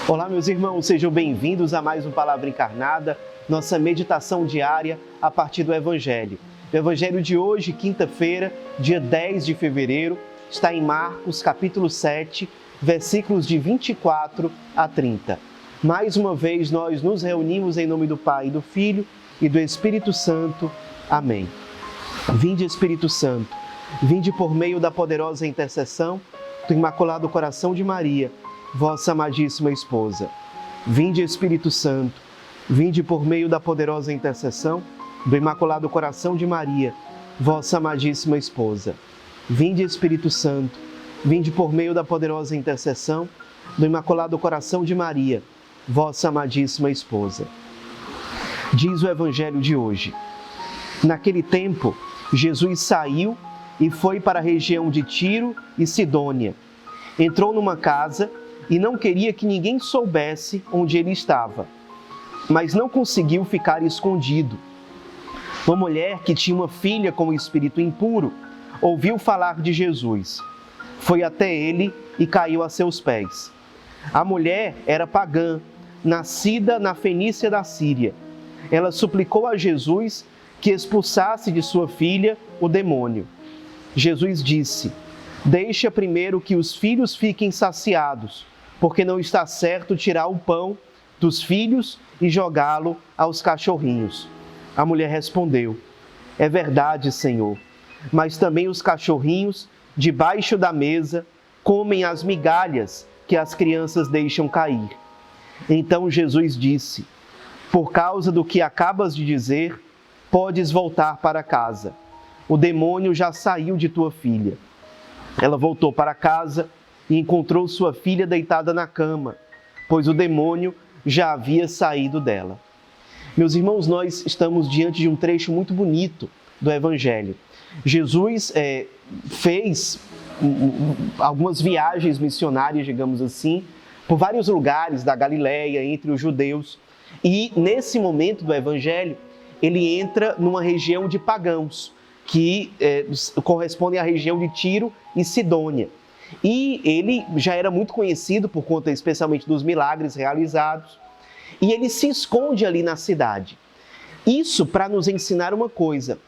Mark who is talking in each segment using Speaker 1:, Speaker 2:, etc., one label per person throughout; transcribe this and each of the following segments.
Speaker 1: Olá, meus irmãos, sejam bem-vindos a mais um Palavra Encarnada, nossa meditação diária a partir do Evangelho. O Evangelho de hoje, quinta-feira, dia 10 de fevereiro, está em Marcos, capítulo 7, versículos de 24 a 30. Mais uma vez, nós nos reunimos em nome do Pai, do Filho e do Espírito Santo. Amém. Vinde, Espírito Santo, vinde por meio da poderosa intercessão do Imaculado Coração de Maria, vossa amadíssima esposa. Vinde, Espírito Santo, vinde por meio da poderosa intercessão do Imaculado Coração de Maria, vossa amadíssima esposa. Vinde, Espírito Santo, vinde por meio da poderosa intercessão do Imaculado Coração de Maria, vossa amadíssima esposa. Diz o Evangelho de hoje: naquele tempo, Jesus saiu e foi para a região de Tiro e Sidônia. Entrou numa casa e não queria que ninguém soubesse onde ele estava, mas não conseguiu ficar escondido. Uma mulher que tinha uma filha com o espírito impuro ouviu falar de Jesus. Foi até ele e caiu a seus pés. A mulher era pagã, nascida na Fenícia da Síria. Ela suplicou a Jesus que expulsasse de sua filha o demônio. Jesus disse: deixa primeiro que os filhos fiquem saciados, porque não está certo tirar o pão dos filhos e jogá-lo aos cachorrinhos. A mulher respondeu: é verdade, Senhor, mas também os cachorrinhos, debaixo da mesa, comem as migalhas que as crianças deixam cair. Então Jesus disse: por causa do que acabas de dizer, podes voltar para casa. O demônio já saiu de tua filha. Ela voltou para casa e encontrou sua filha deitada na cama, pois o demônio já havia saído dela. Meus irmãos, nós estamos diante de um trecho muito bonito do Evangelho. Jesus fez algumas viagens missionárias, digamos assim, por vários lugares da Galileia, entre os judeus. E nesse momento do Evangelho, ele entra numa região de pagãos, que corresponde à região de Tiro e Sidônia. E ele já era muito conhecido por conta especialmente dos milagres realizados. E ele se esconde ali na cidade. Isso para nos ensinar uma coisa.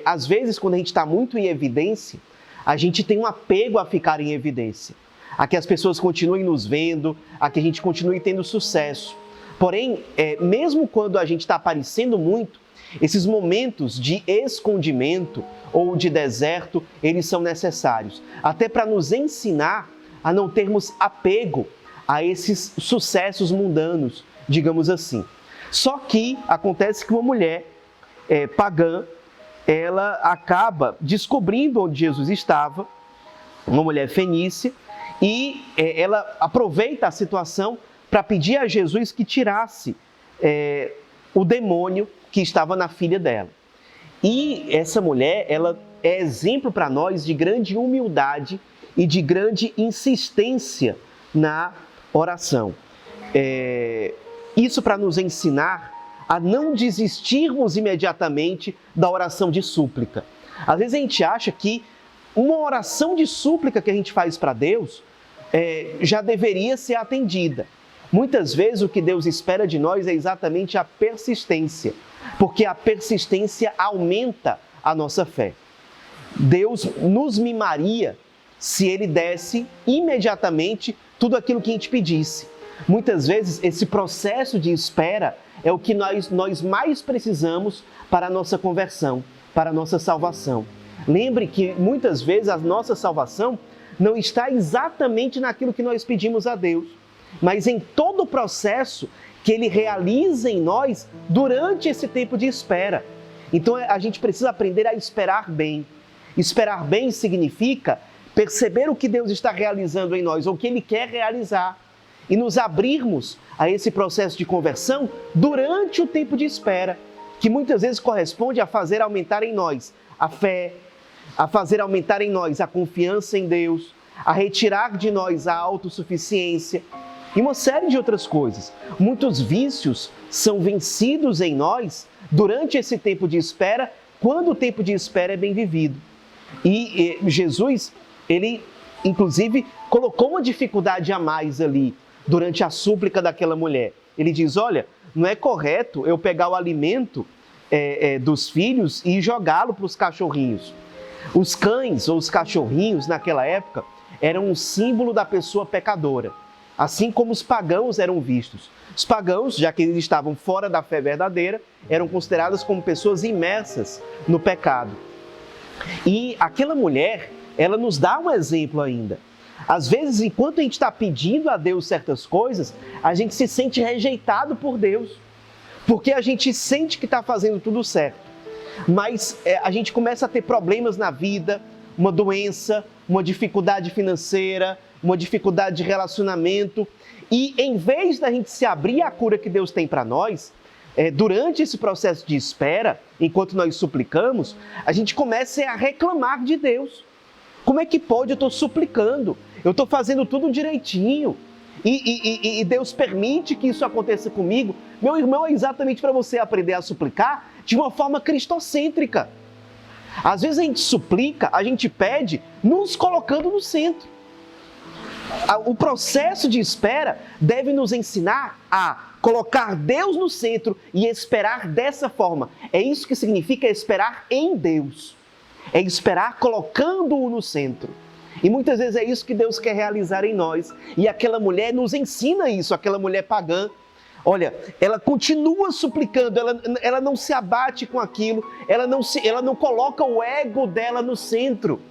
Speaker 1: Às vezes, quando a gente está muito em evidência, a gente tem um apego a ficar em evidência. A que as pessoas continuem nos vendo, a que a gente continue tendo sucesso. Porém, mesmo quando a gente está aparecendo muito, esses momentos de escondimento ou de deserto, eles são necessários, até para nos ensinar a não termos apego a esses sucessos mundanos, digamos assim. Só que acontece que uma mulher pagã, ela acaba descobrindo onde Jesus estava, uma mulher fenícia, e ela aproveita a situação para pedir a Jesus que tirasse o demônio que estava na filha dela. E essa mulher, ela é exemplo para nós de grande humildade e de grande insistência na oração. Isso para nos ensinar a não desistirmos imediatamente da oração de súplica. Às vezes a gente acha que uma oração de súplica que a gente faz para Deus já deveria ser atendida. Muitas vezes o que Deus espera de nós é exatamente a persistência, porque a persistência aumenta a nossa fé. Deus nos mimaria se Ele desse imediatamente tudo aquilo que a gente pedisse. Muitas vezes esse processo de espera é o que nós mais precisamos para a nossa conversão, para a nossa salvação. Lembre que muitas vezes a nossa salvação não está exatamente naquilo que nós pedimos a Deus, mas em todo o processo que Ele realiza em nós durante esse tempo de espera. Então a gente precisa aprender a esperar bem. Esperar bem significa perceber o que Deus está realizando em nós, ou o que Ele quer realizar, e nos abrirmos a esse processo de conversão durante o tempo de espera, que muitas vezes corresponde a fazer aumentar em nós a fé, a fazer aumentar em nós a confiança em Deus, a retirar de nós a autossuficiência, e uma série de outras coisas. Muitos vícios são vencidos em nós durante esse tempo de espera, quando o tempo de espera é bem vivido. E Jesus, ele inclusive colocou uma dificuldade a mais ali durante a súplica daquela mulher. Ele diz, olha, não é correto eu pegar o alimento dos filhos e jogá-lo para os cachorrinhos. Os cães ou os cachorrinhos naquela época eram um símbolo da pessoa pecadora, assim como os pagãos eram vistos. Os pagãos, já que eles estavam fora da fé verdadeira, eram considerados como pessoas imersas no pecado. E aquela mulher, ela nos dá um exemplo ainda. Às vezes, enquanto a gente está pedindo a Deus certas coisas, a gente se sente rejeitado por Deus, porque a gente sente que está fazendo tudo certo. Mas a gente começa a ter problemas na vida, uma doença, uma dificuldade financeira, uma dificuldade de relacionamento. E em vez da gente se abrir à cura que Deus tem para nós, durante esse processo de espera, enquanto nós suplicamos, a gente começa a reclamar de Deus. Como é que pode? Eu estou suplicando, eu estou fazendo tudo direitinho. E Deus permite que isso aconteça comigo. Meu irmão, é exatamente para você aprender a suplicar de uma forma cristocêntrica. Às vezes a gente suplica, a gente pede, nos colocando no centro. O processo de espera deve nos ensinar a colocar Deus no centro e esperar dessa forma. É isso que significa esperar em Deus. É esperar colocando-o no centro. E muitas vezes é isso que Deus quer realizar em nós. E aquela mulher nos ensina isso, aquela mulher pagã. Olha, ela continua suplicando, ela não se abate com aquilo, ela não coloca o ego dela no centro.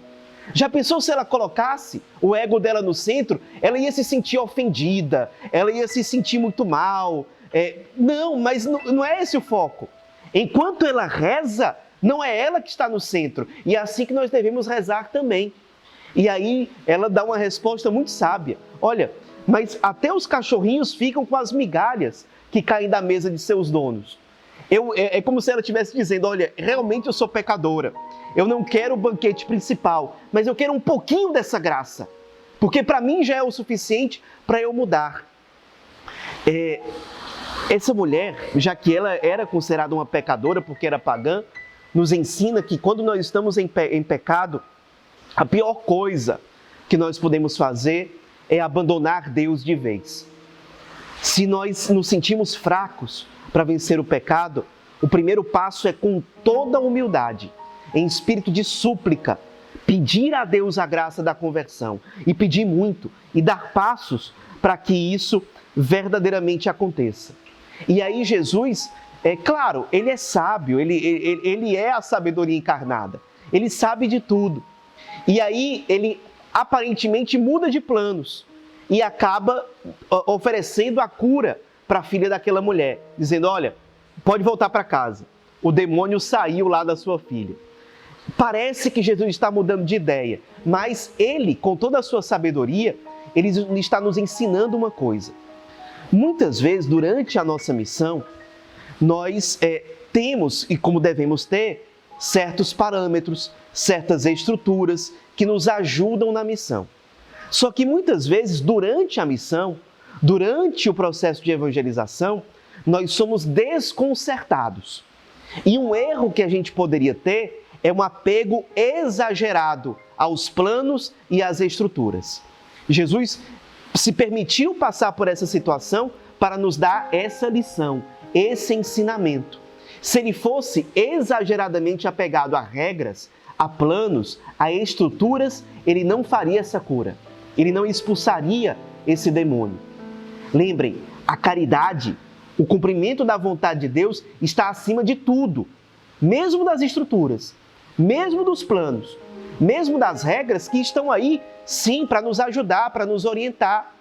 Speaker 1: Já pensou se ela colocasse o ego dela no centro? Ela ia se sentir ofendida, ela ia se sentir muito mal. Não, mas não é esse o foco. Enquanto ela reza, não é ela que está no centro. E é assim que nós devemos rezar também. E aí ela dá uma resposta muito sábia. Olha, mas até os cachorrinhos ficam com as migalhas que caem da mesa de seus donos. É como se ela estivesse dizendo, olha, realmente eu sou pecadora. Eu não quero o banquete principal, mas eu quero um pouquinho dessa graça. Porque para mim já é o suficiente para eu mudar. Essa mulher, já que ela era considerada uma pecadora porque era pagã, nos ensina que quando nós estamos em pecado, a pior coisa que nós podemos fazer é abandonar Deus de vez. Se nós nos sentimos fracos para vencer o pecado, o primeiro passo é com toda humildade, em espírito de súplica, pedir a Deus a graça da conversão e pedir muito e dar passos para que isso verdadeiramente aconteça. E aí Jesus, claro, ele é sábio, ele é a sabedoria encarnada, ele sabe de tudo. E aí ele aparentemente muda de planos e acaba oferecendo a cura para a filha daquela mulher, dizendo, olha, pode voltar para casa, o demônio saiu lá da sua filha. Parece que Jesus está mudando de ideia, mas ele, com toda a sua sabedoria, ele está nos ensinando uma coisa. Muitas vezes, durante a nossa missão, nós temos, e como devemos ter, certos parâmetros, certas estruturas que nos ajudam na missão. Só que muitas vezes, durante a missão, durante o processo de evangelização, nós somos desconcertados. E um erro que a gente poderia ter é um apego exagerado aos planos e às estruturas. Jesus se permitiu passar por essa situação para nos dar essa lição, esse ensinamento. Se ele fosse exageradamente apegado a regras, a planos, a estruturas, ele não faria essa cura. Ele não expulsaria esse demônio. Lembrem, a caridade, o cumprimento da vontade de Deus está acima de tudo, mesmo das estruturas, mesmo dos planos, mesmo das regras que estão aí, sim, para nos ajudar, para nos orientar.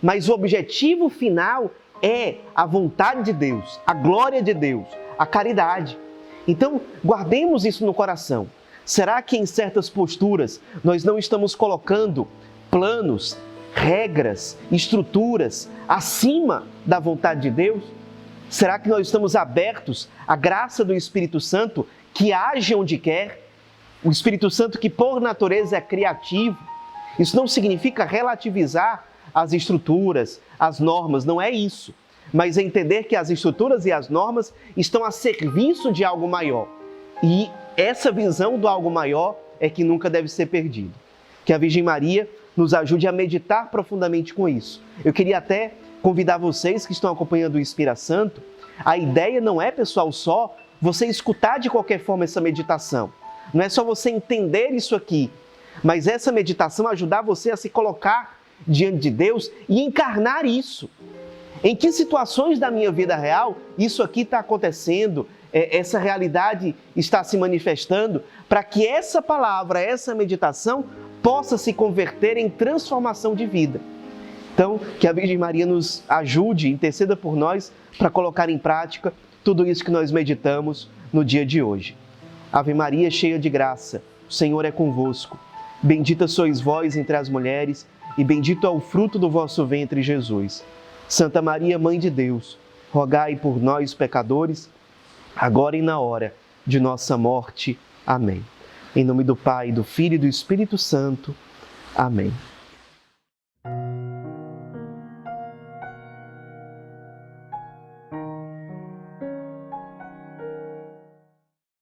Speaker 1: Mas o objetivo final é a vontade de Deus, a glória de Deus, a caridade. Então, guardemos isso no coração. Será que em certas posturas nós não estamos colocando planos, regras, estruturas acima da vontade de Deus? Será que nós estamos abertos à graça do Espírito Santo que age onde quer? O Espírito Santo que por natureza é criativo. Isso não significa relativizar as estruturas, as normas, não é isso. Mas é entender que as estruturas e as normas estão a serviço de algo maior. E essa visão do algo maior é que nunca deve ser perdida. Que a Virgem Maria nos ajude a meditar profundamente com isso. Eu queria até convidar vocês que estão acompanhando o Inspira Santo. A ideia não é, pessoal, só você escutar de qualquer forma essa meditação. Não é só você entender isso aqui, mas essa meditação ajudar você a se colocar diante de Deus e encarnar isso. Em que situações da minha vida real isso aqui está acontecendo, essa realidade está se manifestando, para que essa palavra, essa meditação possa se converter em transformação de vida. Então, que a Virgem Maria nos ajude, interceda por nós para colocar em prática tudo isso que nós meditamos no dia de hoje. Ave Maria, cheia de graça, o Senhor é convosco. Bendita sois vós entre as mulheres e bendito é o fruto do vosso ventre, Jesus. Santa Maria, Mãe de Deus, rogai por nós, pecadores, agora e na hora de nossa morte. Amém. Em nome do Pai, do Filho e do Espírito Santo. Amém.